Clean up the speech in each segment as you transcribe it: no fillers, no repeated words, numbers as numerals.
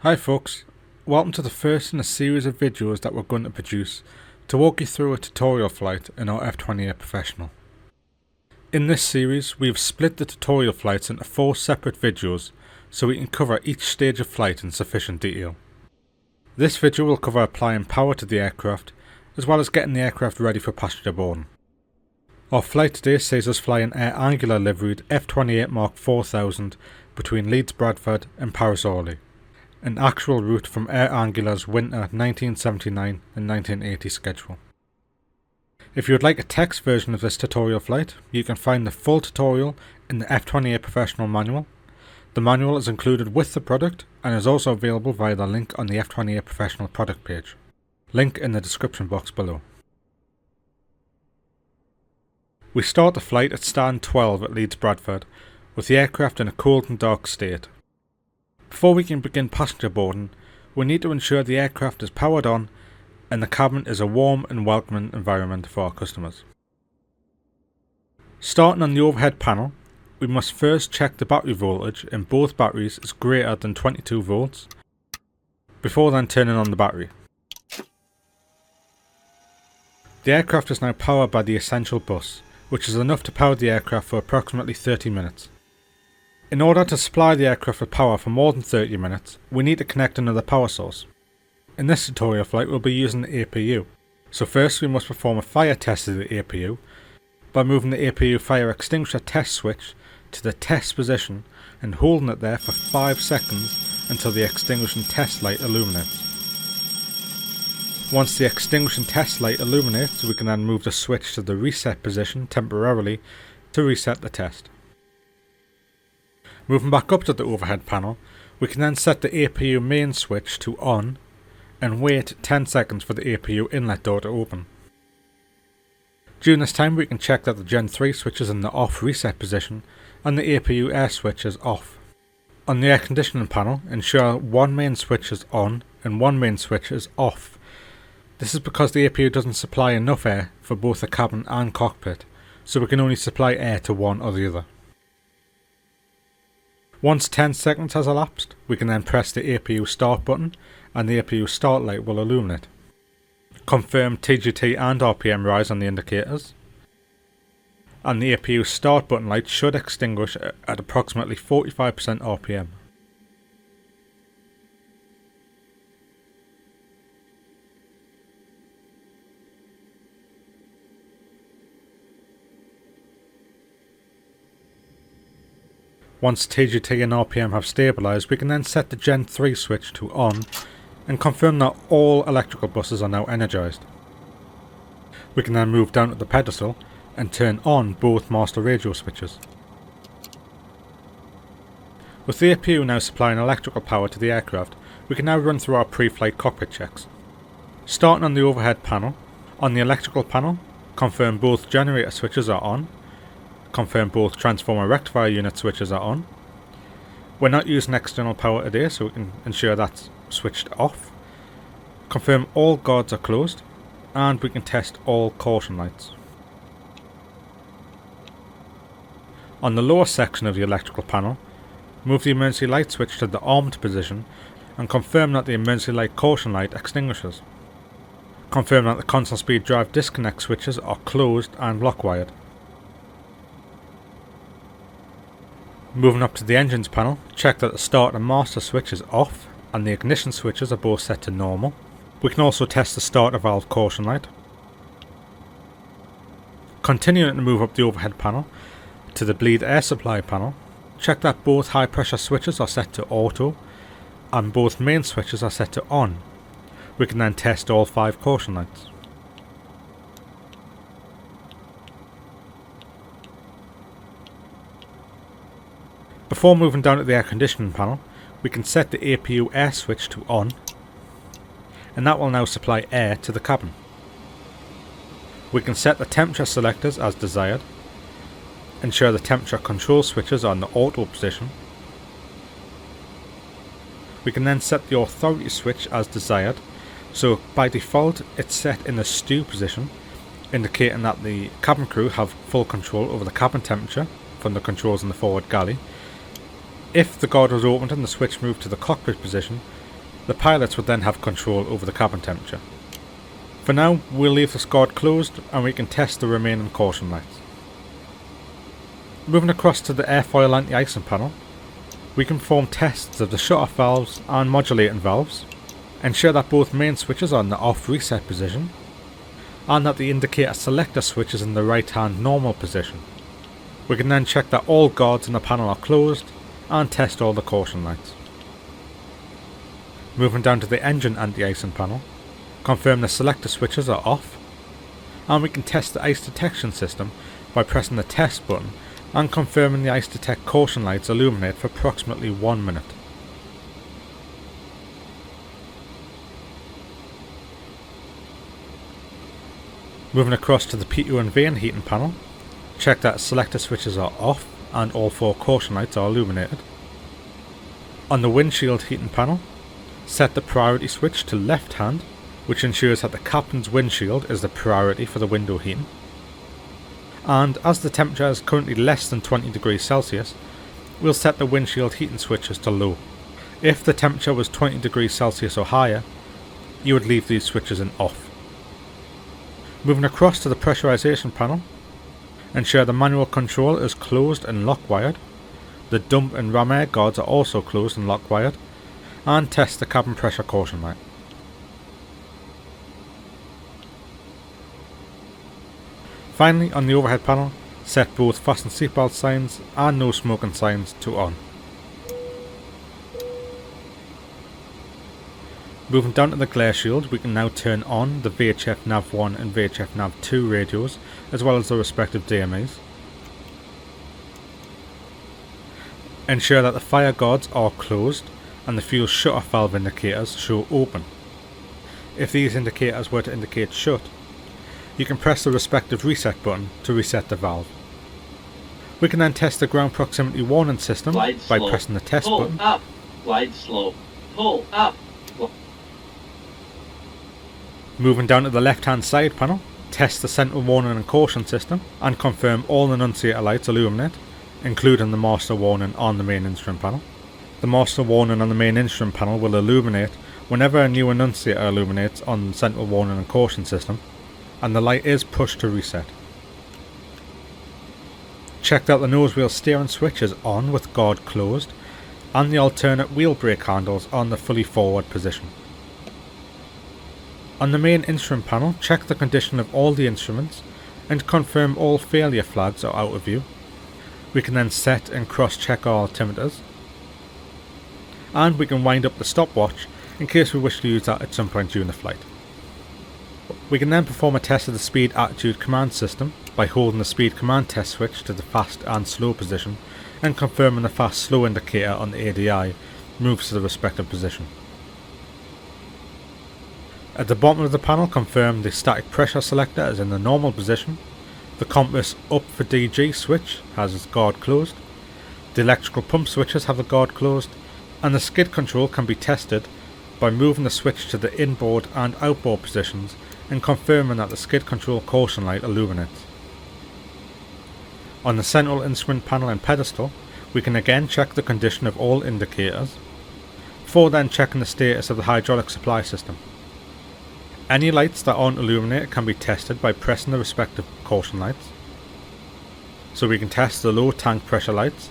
Hi folks, welcome to the first in a series of videos that we're going to produce to walk you through a tutorial flight in our F28 Professional. In this series we have split the tutorial flights into 4 separate videos so we can cover each stage of flight in sufficient detail. This video will cover applying power to the aircraft as well as getting the aircraft ready for passenger boarding. Our flight today sees us flying Air Angular liveried F28 Mark 4000 between Leeds Bradford and Paris Orly, an actual route from Air Angular's winter 1979 and 1980 schedule. If you would like a text version of this tutorial flight, you can find the full tutorial in the F28 Professional manual. The manual is included with the product and is also available via the link on the F28 Professional product page. Link in the description box below. We start the flight at stand 12 at Leeds Bradford, with the aircraft in a cold and dark state. Before we can begin passenger boarding, we need to ensure the aircraft is powered on and the cabin is a warm and welcoming environment for our customers. Starting on the overhead panel, we must first check the battery voltage in both batteries is greater than 22 volts, before then turning on the battery. The aircraft is now powered by the essential bus, which is enough to power the aircraft for approximately 30 minutes. In order to supply the aircraft with power for more than 30 minutes, we need to connect another power source. In this tutorial flight we'll be using the APU, so first we must perform a fire test of the APU by moving the APU fire extinguisher test switch to the test position and holding it there for 5 seconds until the extinguishing test light illuminates. Once the extinguishing test light illuminates, we can then move the switch to the reset position temporarily to reset the test. Moving back up to the overhead panel, we can then set the APU main switch to on and wait 10 seconds for the APU inlet door to open. During this time we can check that the Gen 3 switch is in the off reset position and the APU air switch is off. On the air conditioning panel, ensure one main switch is on and one main switch is off. This is because the APU doesn't supply enough air for both the cabin and cockpit, so we can only supply air to one or the other. Once 10 seconds has elapsed, we can then press the APU start button and the APU start light will illuminate. Confirm TGT and RPM rise on the indicators, and the APU start button light should extinguish at approximately 45% RPM. Once TGT and RPM have stabilised, we can then set the Gen 3 switch to on and confirm that all electrical buses are now energised. We can then move down to the pedestal and turn on both master radio switches. With the APU now supplying electrical power to the aircraft, we can now run through our pre-flight cockpit checks. Starting on the overhead panel, on the electrical panel, confirm both generator switches are on. Confirm both transformer rectifier unit switches are on. We're not using external power today, so we can ensure that's switched off. Confirm all guards are closed, and we can test all caution lights. On the lower section of the electrical panel, move the emergency light switch to the armed position and confirm that the emergency light caution light extinguishes. Confirm that the constant speed drive disconnect switches are closed and lock wired. Moving up to the engines panel, check that the start and master switch is off and the ignition switches are both set to normal. We can also test the starter valve caution light. Continuing to move up the overhead panel to the bleed air supply panel, check that both high pressure switches are set to auto and both main switches are set to on. We can then test all 5 caution lights. Before moving down to the air conditioning panel, we can set the APU air switch to on, and that will now supply air to the cabin. We can set the temperature selectors as desired, ensure the temperature control switches are in the auto position. We can then set the authority switch as desired, so by default it's set in the stew position, indicating that the cabin crew have full control over the cabin temperature from the controls in the forward galley. If the guard was opened and the switch moved to the cockpit position, The pilots would then have control over the cabin temperature. For now, we'll leave this guard closed and we can test the remaining caution lights. Moving across to the airfoil anti-icing panel, we can perform tests of the shut-off valves and modulating valves, ensure that both main switches are in the off reset position, and that the indicator selector switch is in the right hand normal position. We can then check that all guards in the panel are closed and test all the caution lights. Moving down to the engine anti-icing panel, confirm the selector switches are off, and we can test the ice detection system by pressing the test button and confirming the ice detect caution lights illuminate for approximately 1 minute. Moving across to the P2 and vane heating panel, check that selector switches are off and all 4 caution lights are illuminated. On the windshield heating panel, set the priority switch to left hand, which ensures that the captain's windshield is the priority for the window heating. And as the temperature is currently less than 20 degrees Celsius, we'll set the windshield heating switches to low. If the temperature was 20 degrees Celsius or higher, you would leave these switches in off. Moving across to the pressurization panel, ensure the manual control is closed and lock wired, the dump and ram air guards are also closed and lock wired, and test the cabin pressure caution light. Finally, on the overhead panel, set both fasten seatbelt signs and no smoking signs to on. Moving down to the glare shield, we can now turn on the VHF Nav1 and VHF Nav2 radios, as well as the respective DMAs. Ensure that the fire guards are closed and the fuel shut-off valve indicators show open. If these indicators were to indicate shut, you can press the respective reset button to reset the valve. We can then test the ground proximity warning system by pressing the test button. Pull up, glide slow, pull up. Moving down to the left hand side panel, test the central warning and caution system and confirm all annunciator lights illuminate, including the master warning on the main instrument panel. The master warning on the main instrument panel will illuminate whenever a new annunciator illuminates on the central warning and caution system, and the light is pushed to reset. Check that the nose wheel steering switch is on with guard closed and the alternate wheel brake handles on the fully forward position. On the main instrument panel, check the condition of all the instruments and confirm all failure flags are out of view. We can then set and cross-check our altimeters, and we can wind up the stopwatch in case we wish to use that at some point during the flight. We can then perform a test of the speed attitude command system by holding the speed command test switch to the fast and slow position and confirming the fast slow indicator on the ADI moves to the respective position. At the bottom of the panel, confirm the static pressure selector is in the normal position, the compass up for DG switch has its guard closed, the electrical pump switches have the guard closed, and the skid control can be tested by moving the switch to the inboard and outboard positions and confirming that the skid control caution light illuminates. On the central instrument panel and pedestal, we can again check the condition of all indicators, before then checking the status of the hydraulic supply system. Any lights that aren't illuminated can be tested by pressing the respective caution lights. So we can test the low tank pressure lights,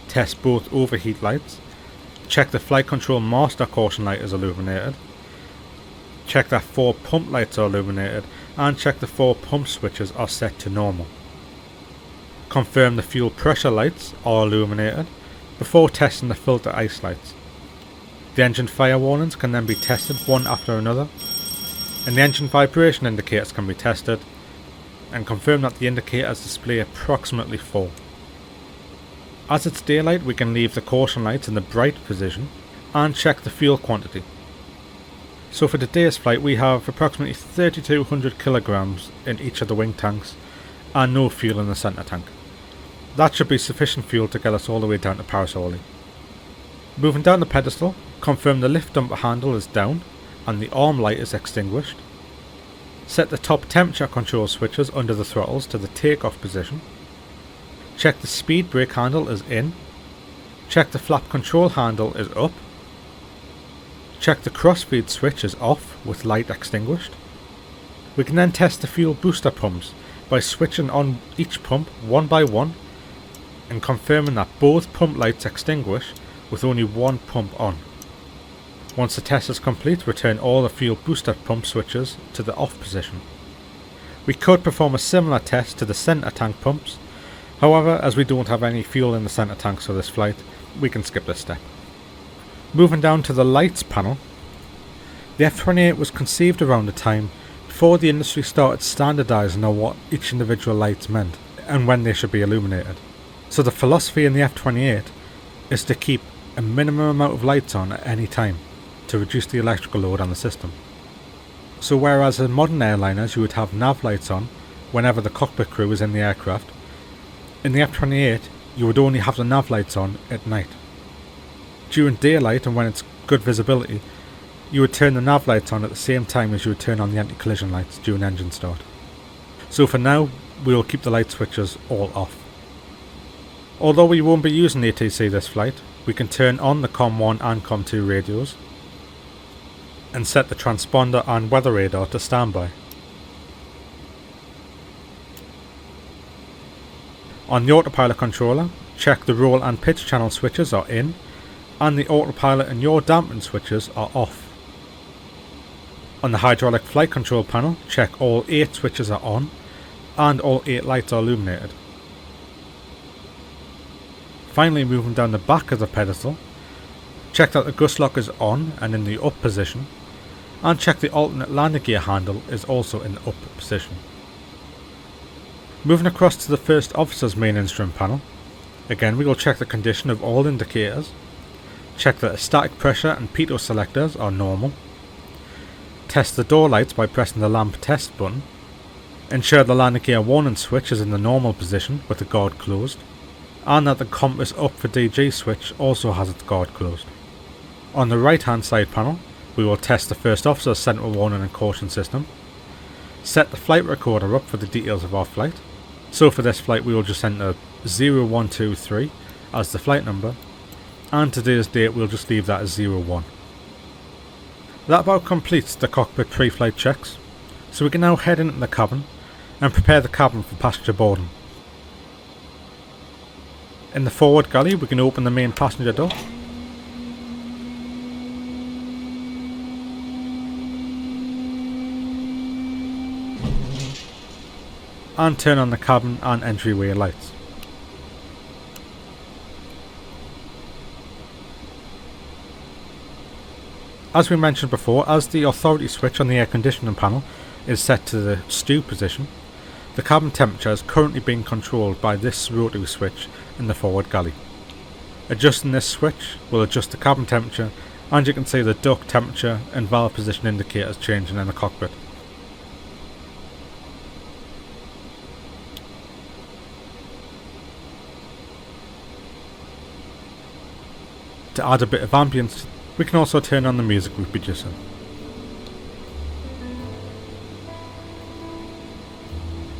test both overheat lights, check the flight control master caution light is illuminated, check that 4 pump lights are illuminated, and check the 4 pump switches are set to normal. Confirm the fuel pressure lights are illuminated before testing the filter ice lights. The engine fire warnings can then be tested one after another, and the engine vibration indicators can be tested and confirm that the indicators display approximately full. As it's daylight, we can leave the caution lights in the bright position and check the fuel quantity. So for today's flight we have approximately 3200 kilograms in each of the wing tanks and no fuel in the centre tank. That should be sufficient fuel to get us all the way down to Paris Orly. Moving down the pedestal, confirm the lift dumper handle is down and the arm light is extinguished. Set the top temperature control switches under the throttles to the takeoff position. Check the speed brake handle is in. Check the flap control handle is up. Check the crossfeed switch is off with light extinguished. We can then test the fuel booster pumps by switching on each pump one by one and confirming that both pump lights extinguish with only one pump on. Once the test is complete, return all the fuel booster pump switches to the off position. We could perform a similar test to the centre tank pumps, however, as we don't have any fuel in the centre tanks for this flight, we can skip this step. Moving down to the lights panel, the F28 was conceived around the time before the industry started standardising on what each individual light meant and when they should be illuminated. So the philosophy in the F28 is to keep a minimum amount of lights on at any time to reduce the electrical load on the system. So whereas in modern airliners you would have nav lights on whenever the cockpit crew is in the aircraft, in the F28 you would only have the nav lights on at night. During daylight and when it's good visibility, you would turn the nav lights on at the same time as you would turn on the anti-collision lights during engine start. So for now, we will keep the light switches all off. Although we won't be using ATC this flight, we can turn on the COM1 and COM2 radios and set the transponder and weather radar to standby. On the autopilot controller, check the roll and pitch channel switches are in and the autopilot and yaw damping switches are off. On the hydraulic flight control panel, check all 8 switches are on and all 8 lights are illuminated. Finally, moving down the back of the pedestal, check that the gust lock is on and in the up position, and check the alternate landing gear handle is also in the up position. Moving across to the first officer's main instrument panel, again we will check the condition of all indicators, check that the static pressure and pitot selectors are normal, test the door lights by pressing the lamp test button, ensure the landing gear warning switch is in the normal position with the guard closed, and that the compass up for DG switch also has its guard closed. On the right hand side panel, we will test the first officer's central warning and caution system, set the flight recorder up for the details of our flight. So for this flight we will just enter 0123 as the flight number, and today's date we'll just leave that as 01. That about completes the cockpit pre-flight checks, so we can now head into the cabin and prepare the cabin for passenger boarding. In the forward galley we can open the main passenger door, and turn on the cabin and entryway lights. As we mentioned before, as the authority switch on the air conditioning panel is set to the stew position, the cabin temperature is currently being controlled by this rotary switch in the forward galley. Adjusting this switch will adjust the cabin temperature, and you can see the duct temperature and valve position indicators changing in the cockpit. To add a bit of ambience, we can also turn on the music reproducer.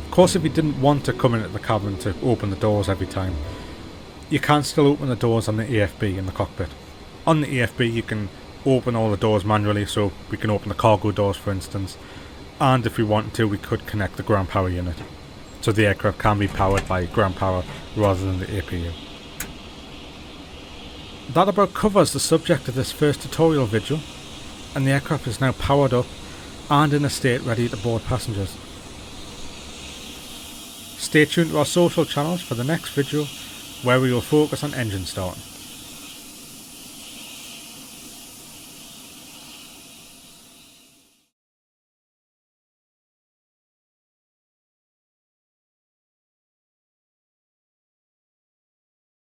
Of course, if you didn't want to come in at the cabin to open the doors every time, you can still open the doors on the AFB in the cockpit. On the AFB you can open all the doors manually, so we can open the cargo doors for instance, and if we wanted to we could connect the ground power unit, so the aircraft can be powered by ground power rather than the APU. That about covers the subject of this first tutorial video, and the aircraft is now powered up and in a state ready to board passengers. Stay tuned to our social channels for the next video where we will focus on engine starting.